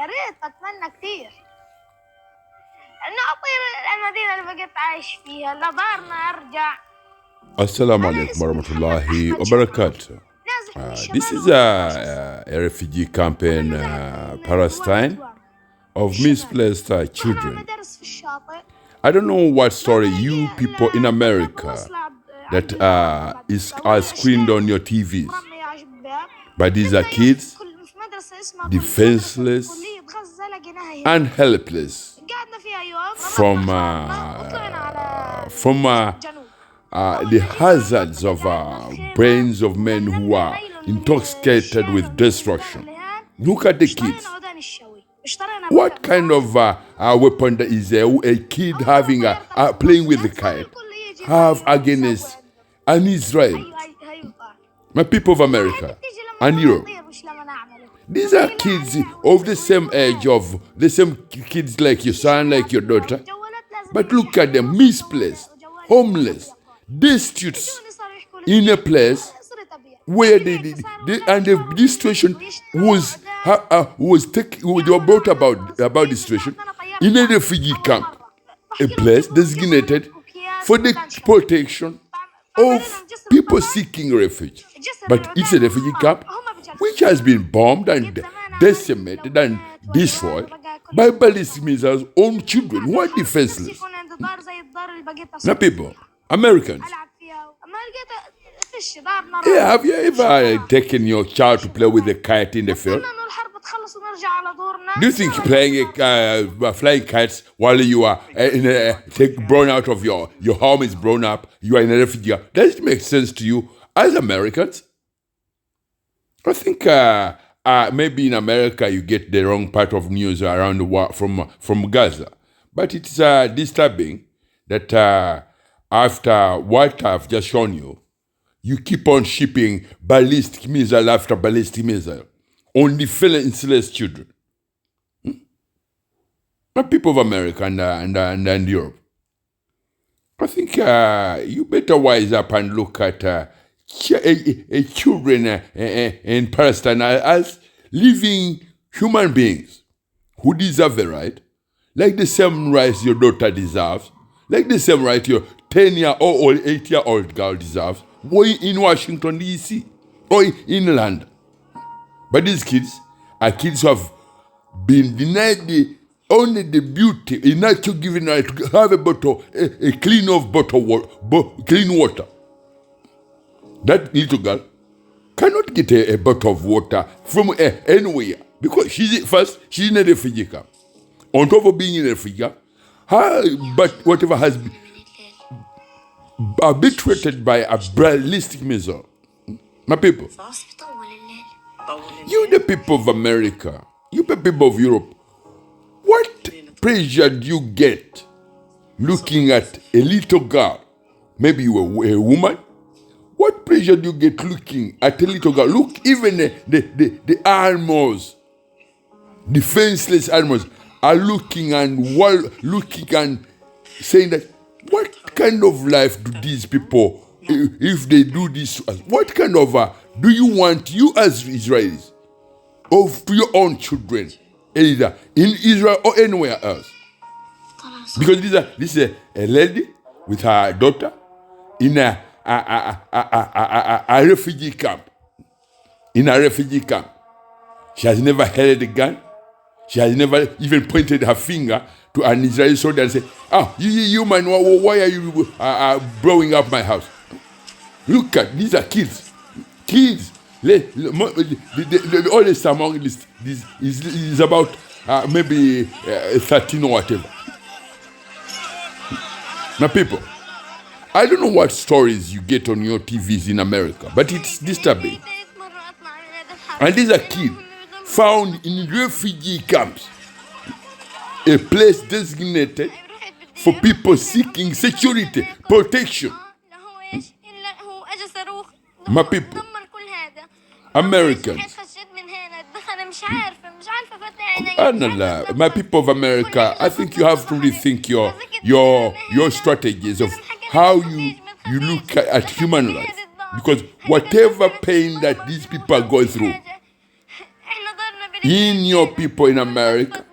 يا ريت بتمنى كتير انه اطير المدينه اللي بقيت عايش فيها لدارنا ارجع. Assalamu alaikum warahmatullahi wabarakatuh. This is a refugee camp in Palestine of misplaced children. I don't know what story you people in America that are screened on your TVs, but these are kids, defenseless and helpless from the hazards of brains of men who are intoxicated with destruction. Look at the kids. What kind of weapon is a kid having playing with the kite have against an Israel? My people of America and Europe. These are kids of the same age, of the same kids like your son, like your daughter. But look at them, misplaced, homeless, destitute, in a place where this situation was they were brought about this situation in a refugee camp, a place designated for the protection of people seeking refuge. But it's a refugee camp which has been bombed and decimated and destroyed by ballistic missiles on children who are defenseless. Now, people, Americans, have you ever taken your child to play with a kite in the field? Do you think flying kites while you are blown out of your home is blown up, you are in a refugee? Does it make sense to you as Americans? I think maybe in America you get the wrong part of news around the world from Gaza. But it's disturbing that after what I've just shown you, you keep on shipping ballistic missile after ballistic missile on defenseless children. The people of America and Europe. I think you better wise up and look at children in Palestine as living human beings who deserve the right, like the same rights your daughter deserves, like the same right your 10-year-old or 8-year-old girl deserves, or in Washington, D.C., or in London. But these kids are kids who have been denied only the beauty, a natural given right to have a bottle, a clean water. That little girl cannot get a bottle of water from anywhere because she's in a refugee camp. On top of being in a refugee camp, but whatever has been arbitrated by a ballistic missile. My people, you the people of America, you the people of Europe, what pleasure do you get looking at a little girl? Maybe you are a woman. What pleasure do you get looking at a little girl? Look, even the animals, defenseless animals, are looking and saying that, what kind of life do these people, if they do this to us, what kind of do you want, you as Israelis, to your own children, either in Israel or anywhere else? Because this is a lady with her daughter in a refugee camp. In a refugee camp. She has never held a gun. She has never even pointed her finger to an Israeli soldier and said, you man, why are you blowing up my house? Look at, these are kids. Kids. The oldest among this is about maybe 13 or whatever. Now, people, I don't know what stories you get on your TVs in America, but it's disturbing. And these are kids found in refugee camps, a place designated for people seeking security, protection. My people, Americans, my people of America, I think you have to rethink your strategies of how you look at human life. Because whatever pain that these people are going through, in your people in America.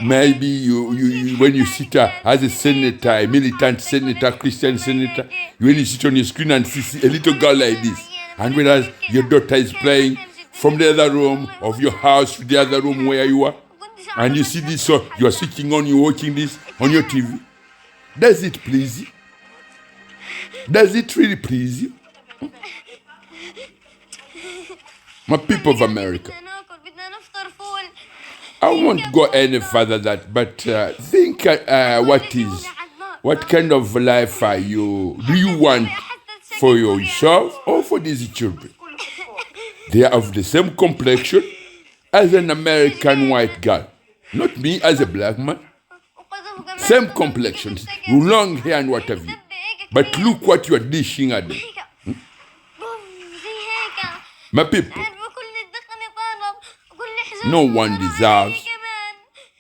Maybe you when you sit as a senator, a militant senator, Christian senator, when you sit on your screen and see a little girl like this, and whereas your daughter is playing from the other room of your house to the other room where you are, and you see this, so you are switching on, you watching this on your TV. Does it please you? Does it really please you? My people of America, I won't go any further that, but think what kind of life do you want for yourself or for these children? They are of the same complexion as an American white girl, not me as a black man. Same complexion, long hair and what have you. But look what you are dishing at them. My people, no one deserves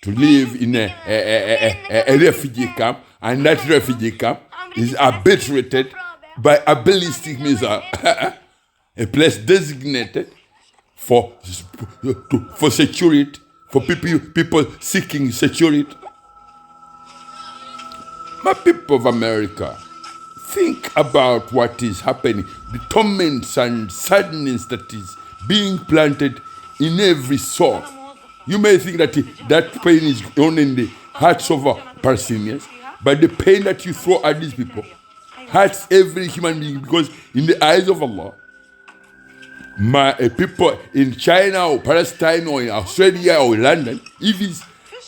to live in a refugee camp, and that refugee camp is arbitrated by a ballistic missile, a place designated for security, for people seeking security. My people of America, think about what is happening, the torments and sadness that is being planted in every soul. You may think that that pain is only in the hearts of Palestinians, but the pain that you throw at these people hurts every human being, because in the eyes of Allah, people in China or Palestine or in Australia or in London, if it's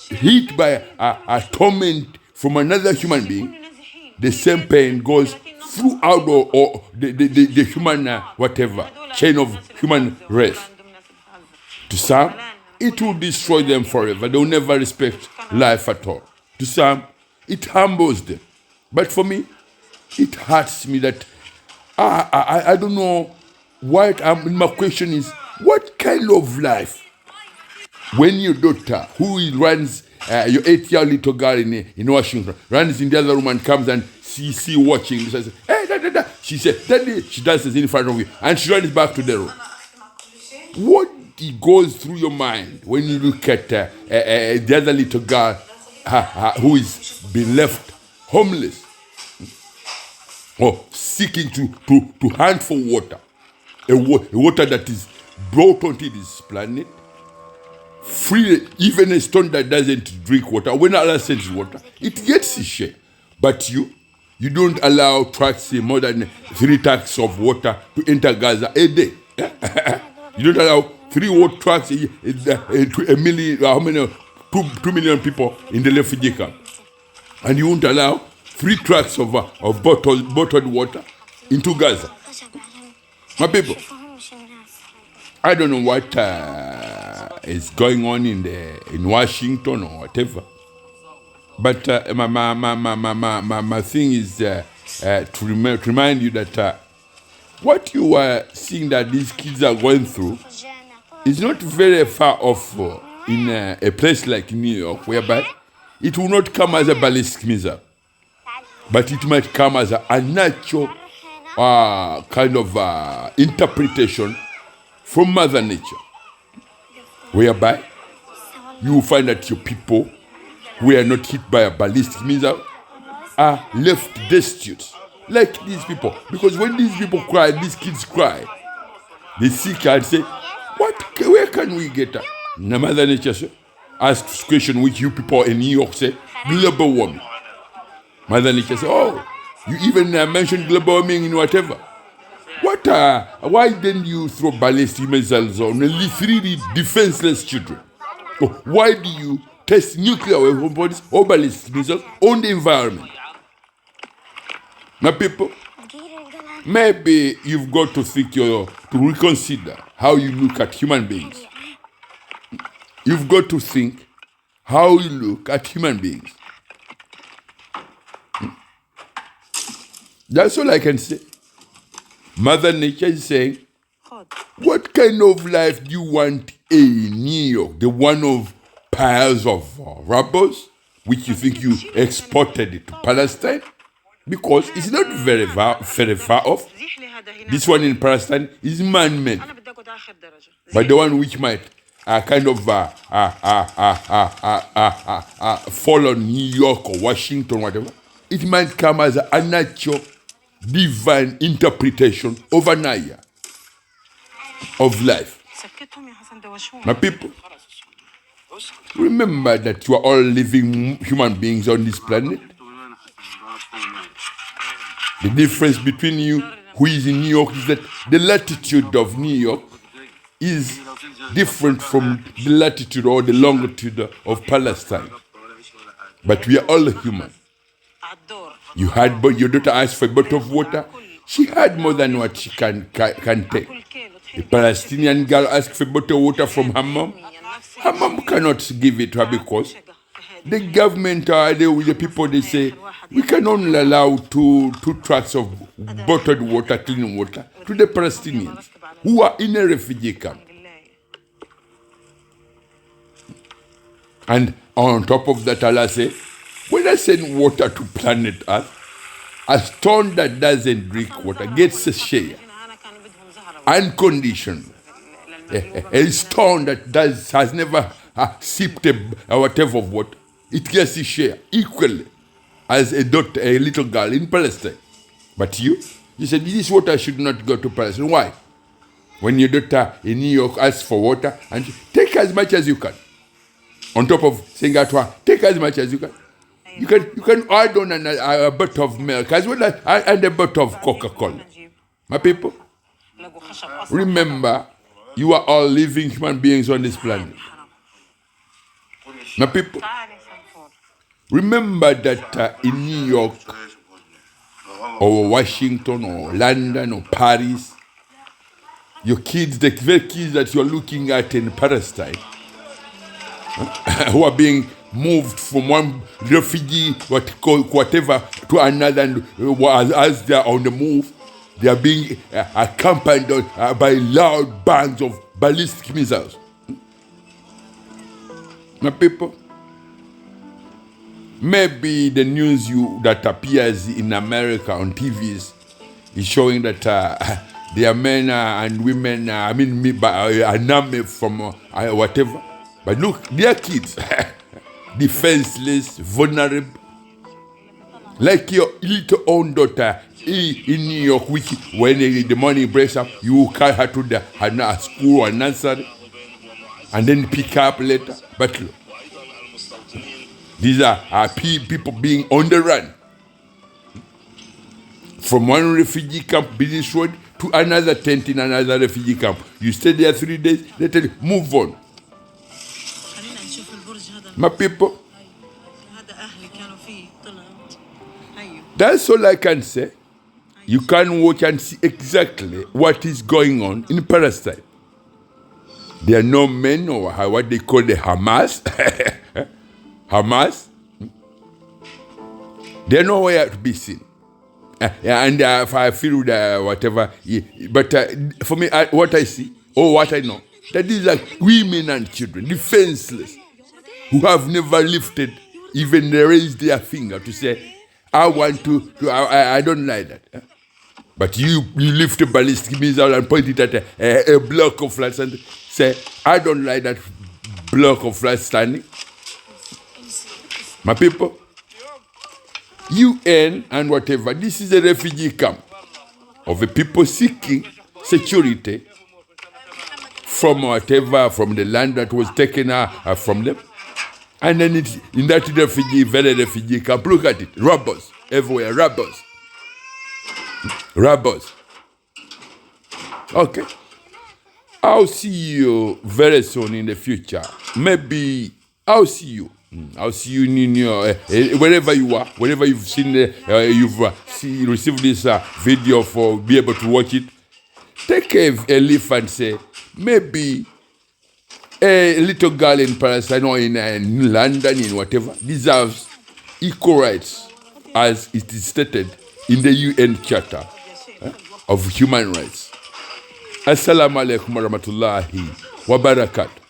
hit by a torment from another human being, the same pain goes throughout or the human whatever chain of human race. To some, it will destroy them forever. They will never respect life at all. To some, it humbles them. But for me, it hurts me that I don't know what my question is, what kind of life when your daughter, who runs your 8-year-old little girl in Washington, runs in the other room and comes and see watching this and says, hey, da. She said, Daddy, she dances in front of you, and she runs back to the room. What goes through your mind when you look at the other little girl who is been left homeless or seeking to hunt for water, a water that is brought onto this planet, free, even a stone that doesn't drink water, when Allah sends water, it gets its share. But you don't allow trucks, more than 3 trucks of water to enter Gaza a day. You don't allow 3 water trucks to a million, how many, 2 million people in the refugee camp. And you won't allow 3 trucks of bottled water into Gaza. My people, I don't know what is going on in Washington or whatever, but my thing is to remind you that what you are seeing that these kids are going through is not very far off in a place like New York, whereby it will not come as a ballistic missile, but it might come as a natural kind of interpretation from Mother Nature, whereby you will find that your people who are not hit by a ballistic missile are left destitute, like these people. Because when these people cry, these kids cry, they seek and say, where can we get that? Now Mother Nature asks question which you people in New York say, global warming. Mother Nature says, you even mentioned global warming in whatever. Why didn't you throw ballistic missiles on only 3 defenseless children? Why do you test nuclear weapon bodies or ballistic missiles on the environment? My people, maybe you've got to think to reconsider how you look at human beings. You've got to think how you look at human beings. That's all I can say. Mother Nature is saying, what kind of life do you want in New York? The one of piles of rubbles, which you think you exported it to Palestine? Because it's not very far off. This one in Palestine is man-made. but the one which might kind of fall on New York or Washington, whatever, it might come as a natural, divine interpretation of an ayah of life. My people, remember that you are all living human beings on this planet. The difference between you who is in New York is that the latitude of New York is different from the latitude or the longitude of Palestine. But we are all human. You had your daughter asked for a bottle of water. She had more than what she can take. A Palestinian girl asked for a bottle of water from her mom. Her mom cannot give it to her because the government or the people, they say, we can only allow two trucks of bottled water, clean water, to the Palestinians who are in a refugee camp. And on top of that, Allah said, when I send water to planet Earth, a stone that doesn't drink water gets a share. Unconditioned. A stone that has never sipped a whatever of water, it gets a share equally as a little girl in Palestine. But you said, this water should not go to Palestine. Why? When your daughter in New York asks for water, and take as much as you can. On top of saying that to her, take as much as you can. You can add on a bottle of milk as well as and a bottle of Coca-Cola. My people, remember, you are all living human beings on this planet. My people, remember that in New York or Washington or London or Paris, your kids, the very kids that you're looking at in Palestine, who are being moved from one refugee, whatever, to another, and as they are on the move, they are being accompanied by loud bangs of ballistic missiles. My people, maybe the news that appears in America on TVs is showing that there are men and women, an army from whatever. But look, they are kids, defenseless, vulnerable. Like your little own daughter in New York, which when the morning breaks up, you carry her to her school or nursery, and then pick her up later. But look, these are people being on the run. From one refugee camp, business road, to another tent in another refugee camp. You stay there 3 days, they tell you, move on. My people, that's all I can say. You can watch and see exactly what is going on in Palestine. There are no men or what they call the Hamas. Hamas. They're nowhere to be seen. And I feel whatever. But for me, what I see, or what I know, that these are women and children, defenseless, who have never lifted, even raised their finger to say, I want to I don't like that. But you lift a ballistic missile and point it at a block of flats and say, I don't like that block of flats standing. My people, UN and whatever, this is a refugee camp of the people seeking security from whatever, from the land that was taken from them. And then it's in that refugee camp, look at it, robbers everywhere, robbers. Okay. I'll see you very soon in the future. Maybe I'll see you. I'll see you in your, wherever you are, wherever you've seen, received this video for be able to watch it. Take a leaf and say, maybe a little girl in Palestine or in London, in whatever, deserves equal rights as it is stated in the UN Charter of Human Rights. Assalamu alaikum wa rahmatullahi wa barakatuh.